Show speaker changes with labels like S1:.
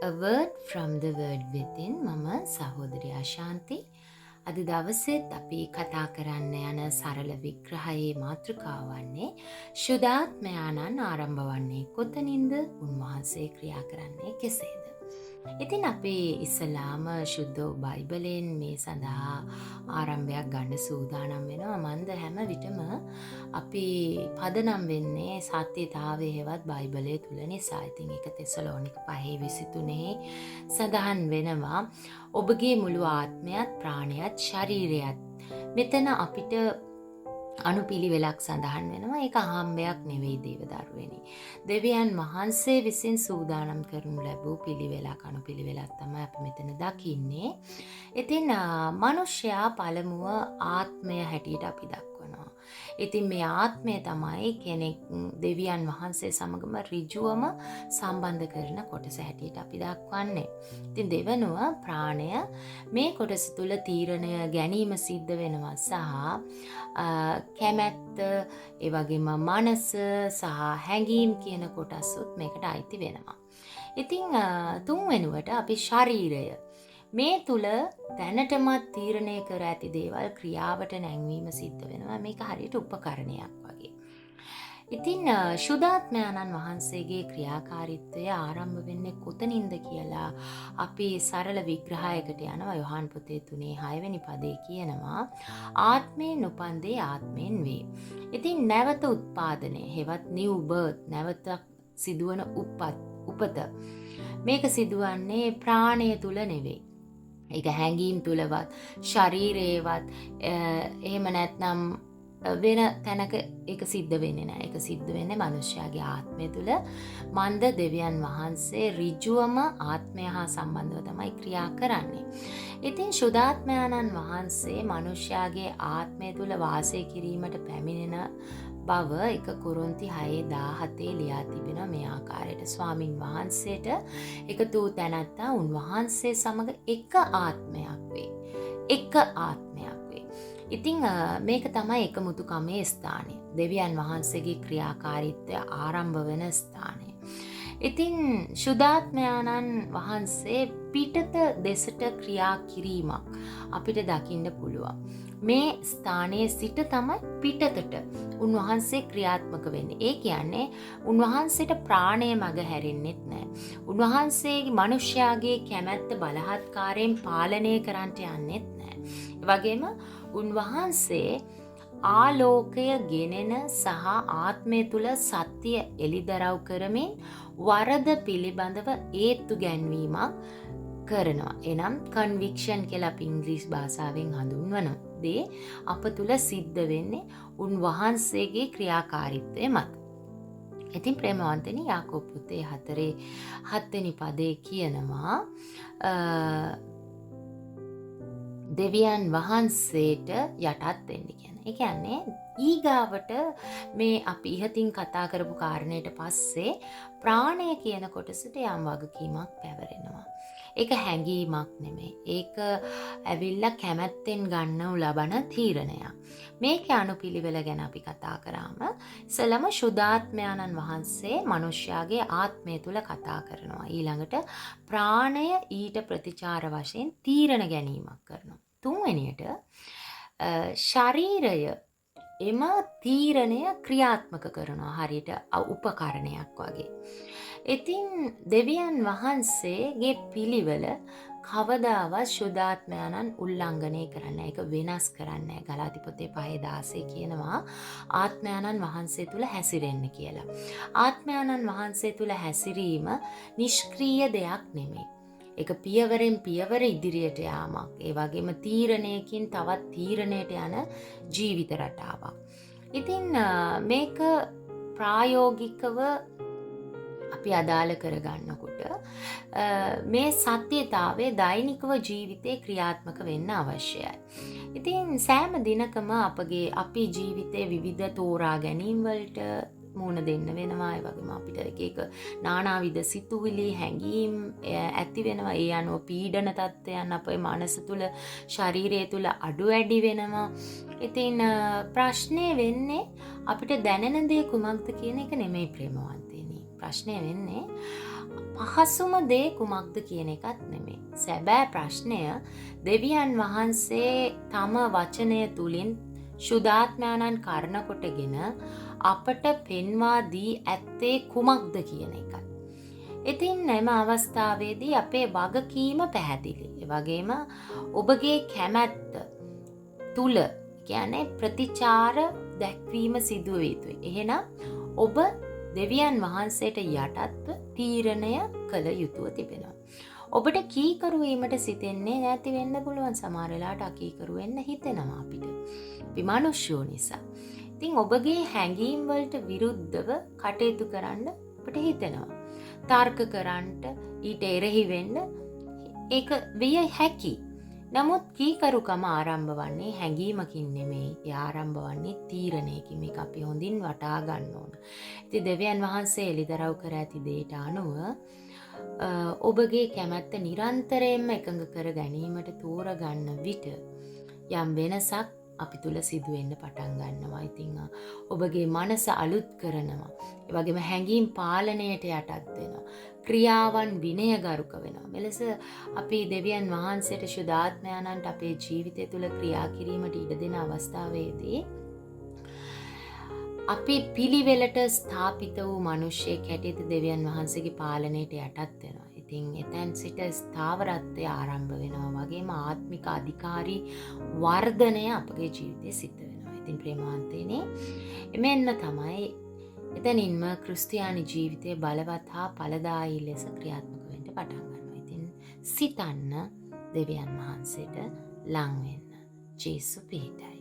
S1: A word from the word within. මම සහෝදරි ආශාන්ති. අද දවසෙත් අපි කතා කරන්න යන සරල විග්‍රහයේ මාතෘකාව වන්නේ ශුද්ධාත්මයාණන් ආරම්භ වන්නේ කොතනින්ද? උන්වහන්සේ ක්‍රියා කරන්නේ කෙසේද? ඉතින් අපි ඉස්සලාම ශුද්ධ බයිබලයෙන් මේ සඳහා ආරම්භයක් ගන්න සූදානම් වෙනවා. මන්ද හැම විටම අපි පදනම් වෙන්නේ සත්‍යතාවය හෙවත් බයිබලයේ තුල නිසා. ඉතින් ඒක තෙසලෝනික 5:23 සඳහන් වෙනවා. ඔබගේ මුළු ආත්මයත් ප්‍රාණයත් ශරීරයත්. මෙතන අපිට අනුපිළිවෙලක් සඳහන් වෙනවා. ඒක අහම්බයක් නෙවෙයි දේවදරුවනි. දෙවියන් වහන්සේ විසින් සූදානම් කරනු ලැබූ පිළිවෙලක් අනුපිළිවෙලක් තමයි අපි මෙතන දකින්නේ. ඉතින් මිනිසයා පළමුව ආත්මය හැටියට අපි දක්වනවා. ඉතින් මේ ආත්මය තමයි කෙනෙක් දෙවියන් වහන්සේ සමගම ඍජුවම සම්බන්ධ කරන කොටස හැටියට අපි දක්වන්නේ. ඉතින් දෙවනුව ප්‍රාණය මේ කොටස තුල තීරණය ගැනීම සිද්ධ වෙනවා සහ කැමැත්ත ඒ වගේම මනස සහ හැඟීම් කියන කොටසුත් මේකට අයිති වෙනවා. ඉතින් තුන්වෙනුවට අපි ශරීරය මේ තුල දැනටමත් තීරණය කර ඇති දේවල් ක්‍රියාවට නැංවීම සිද්ධ වෙනවා. මේක හරියට උපකරණයක් වගේ. ඉතින් ශුද්ධාත්මයාණන් වහන්සේගේ ක්‍රියාකාරීත්වය ආරම්භ වෙන්නේ කොතනින්ද කියලා අපි සරල විග්‍රහයකට යනවා. යොහාන් පොතේ 3:6 වෙනි පදේ කියනවා ආත්මයෙන් උපන්දේ ආත්මයෙන් වේ. ඉතින් නැවත උත්පාදනය හෙවත් new birth නැවත සිදුවන උපත මේක සිදුවන්නේ ප්‍රාණය තුල නෙවෙයි. ඒක හැඟීම් තුලවත් ශරීරයේවත් එහෙම නැත්නම් වෙන තැනක ඒක සිද්ධ වෙන්නේ නැහැ. ඒක සිද්ධ වෙන්නේ මනුෂ්‍යයාගේ ආත්මය තුල. මන්ද දෙවියන් වහන්සේ ඍජුවම ආත්මය හා සම්බන්ධව තමයි ක්‍රියා කරන්නේ. ඉතින් ශුද්ධාත්මයාණන් වහන්සේ මනුෂ්‍යයාගේ ආත්මය තුල වාසය කිරීමට පැමිණෙන බව 1 කොරින්ති 6:17 ලියා තිබෙනවා මේ ආකාරයට. ස්වාමින් වහන්සේට එකතු වූ තැනැත්තා උන්වහන්සේ සමග එක ආත්මයක් වේ. එක ආත්මයක් වේ. ඉතින් මේක තමයි එකමුතුකමේ ස්ථානය. දෙවියන් වහන්සේගේ ක්‍රියාකාරීත්වය ආරම්භ වෙන ස්ථානය. ඉතින් ශුද්ධාත්මයාණන් වහන්සේ පිටත දෙසට ක්‍රියා කිරීමක් අපිට දකින්න පුළුවන්. මේ ස්ථානයේ සිට තමයි පිටතට උන්වහන්සේ ක්‍රියාත්මක වෙන්නේ. ඒ කියන්නේ උන්වහන්සේට ප්‍රාණය මග හැරෙන්නෙත් නැහැ. උන්වහන්සේගේ මිනිස්යාගේ කැමැත්ත බලහත්කාරයෙන් පාලනය කරන්නට යන්නෙත් නැහැ. ඒ වගේම උන්වහන්සේ ආලෝකය ගෙනෙන සහ ආත්මය තුල සත්‍ය එලිදරව් කරමින් වරද පිළිබඳව ඒත්තු ගැන්වීමක් කරනවා. එනම් කන්වික්ෂන් කියලා අපි ඉංග්‍රීසි භාෂාවෙන් හඳුන්වන දේ අප තුල සිද්ධ වෙන්නේ උන්වහන්සේගේ ක්‍රියාකාරීත්වය මත. ඉතින් ප්‍රේමවන්තනි යාකෝබ් පොතේ 4:7 වෙනි පදේ කියනවා දෙවියන් වහන්සේට යටත් වෙන්න කියන. ඒ කියන්නේ ඊගාවට මේ අපි ඉහතින් කතා කරපු කාරණයට පස්සේ ප්‍රාණය කියන කොටසට යම් වගකීමක් පැවරෙනවා. ඒක හැඟීමක් නෙමෙයි. ඒක ඇවිල්ලා කැමැත්තෙන් ගන්නව ලබන තීරණයක්. මේකේ අනුපිළිවෙල ගැන අපි කතා කරාම ඉස්සෙල්ලාම ශුද්ධාත්මයාණන් වහන්සේ මිනිස්යාගේ ආත්මය තුල කතා කරනවා. ඊළඟට ප්‍රාණය ඊට ප්‍රතිචාර වශයෙන් තීරණ ගැනීමක් කරනවා. තුන්වෙනියට ශරීරය එම තීරණය ක්‍රියාත්මක කරනවා හරියට උපකරණයක් වගේ. ඉතින් දෙවියන් වහන්සේගේ පිළිවෙල කවදාවත් ශුද්ධාත්මයාණන් උල්ලංඝනය කරන්නේ ඒක වෙනස් කරන්නේ ගලාති පොතේ 5:16 කියනවා ආත්මයාණන් වහන්සේ තුල හැසිරෙන්න කියලා. ආත්මයාණන් වහන්සේ තුල හැසිරීම නිෂ්ක්‍රීය දෙයක් නෙමෙයි. ඒක පියවරෙන් පියවර ඉදිරියට යාමක්. ඒ වගේම තීරණයකින් තවත් තීරණයට යන ජීවිත රටාවක්. ඉතින් මේක ප්‍රායෝගිකව අපි අදාළ කරගන්නකොට මේ සත්‍යතාවයේ දෛනිකව ජීවිතේ ක්‍රියාත්මක වෙන්න අවශ්‍යයි. ඉතින් සෑම දිනකම අපේ ජීවිතේ විවිධ තෝරා ගැනීම් වලට මුණ දෙන්න වෙනවා. ඒ වගේම අපිට එක නානාවිධ සිතුවිලි හැඟීම් ඇති වෙනවා. ඒ අනුව පීඩන තත්ත්වයන් අපේ මනස තුල ශරීරය තුල අඩු වැඩි වෙනවා. ඉතින් ප්‍රශ්නේ වෙන්නේ අපිට දැනෙන දේ කුමක්ද කියන එක නෙමෙයි ප්‍රේමවන්තයනි. ප්‍රශ්නේ වෙන්නේ පහසුම දේ කුමක්ද කියන එකත් නෙමෙයි. සැබෑ ප්‍රශ්නය දෙවියන් වහන්සේ තම වචනය තුලින් ශුද්ධාත්මයන්න් කරන කොටගෙන අපට පෙන්වා දී ඇත්තේ කුමක්ද කියන එකයි. ඉතින් එම අවස්ථාවේදී අපේ වගකීම පැහැදිලි. ඒ වගේම ඔබගේ කැමැත්ත තුල කියන්නේ ප්‍රතිචාර දැක්වීම සිදු වේ යුතුයි. එහෙනම් ඔබ දෙවියන් වහන්සේට යටත්ව තීරණය කළ යුතුව තිබෙනවා. ඔබට කීකරු වීමට සිතෙන්නේ නැති වෙන්න පුළුවන්. සමහර වෙලාවට අකීකරු වෙන්න හිතෙනවා අපිට. අපි මිනිස්සුෝ නිසා. ඉතින් ඔබගේ හැඟීම් වලට විරුද්ධව කටයුතු කරන්න අපිට හිතෙනවා. තර්ක කරන්න, ඊට එරෙහි වෙන්න ඒක විය හැකි. නමුත් කීකරුකම ආරම්භ වන්නේ හැඟීමකින් නෙමෙයි. ඒ ආරම්භ වන්නේ තීරණයකින්. මේක අපි හොඳින් වටහා ගන්න ඕන. ඉතින් දෙවියන් වහන්සේ එළිදරව් කර ඇති දේට අනුව ඔබගේ කැමැත්ත නිරන්තරයෙන්ම එකඟ කර ගැනීමට තෝරගන්න විට යම් වෙනසක් අපි තුල සිදු වෙන්න පටන් ගන්නවා. ඉතින් ඔබගේ මනස අලුත් කරනවා. ඒ වගේම හැඟීම් පාලනයට යටත් වෙනවා. ක්‍රියාවන් විනයගරුක වෙනවා. මෙලෙස අපි දෙවියන් වහන්සේට ශුද්ධාත්මයන්න්ට අපේ ජීවිතය තුළ ක්‍රියා කිරීමට ඉඩ දෙන අවස්ථාවේදී අපි පිළිවෙලට ස්ථාපිත වූ මිනිසෙක් හැටියට දෙවියන් වහන්සේගේ පාලනයට යටත් වෙනවා. ඉතින් එතෙන් සිට ස්ථාවරත්වය ආරම්භ වෙනවා. වගේම ආත්මික අධිකාරී වර්ධනය අපගේ ජීවිතයේ සිද්ධ වෙනවා. ඉතින් ප්‍රේමවන්තයනි, එමෙන්න තමයි එතනින්ම ක්‍රිස්තියානි ජීවිතයේ බලවත් හා ඵලදායී ලෙස ක්‍රියාත්මක වෙන්න පටන් ගන්නවා. ඉතින් සිතන්න දෙවියන් වහන්සේට ලං වෙන්න. ජේසු පිහිටයි.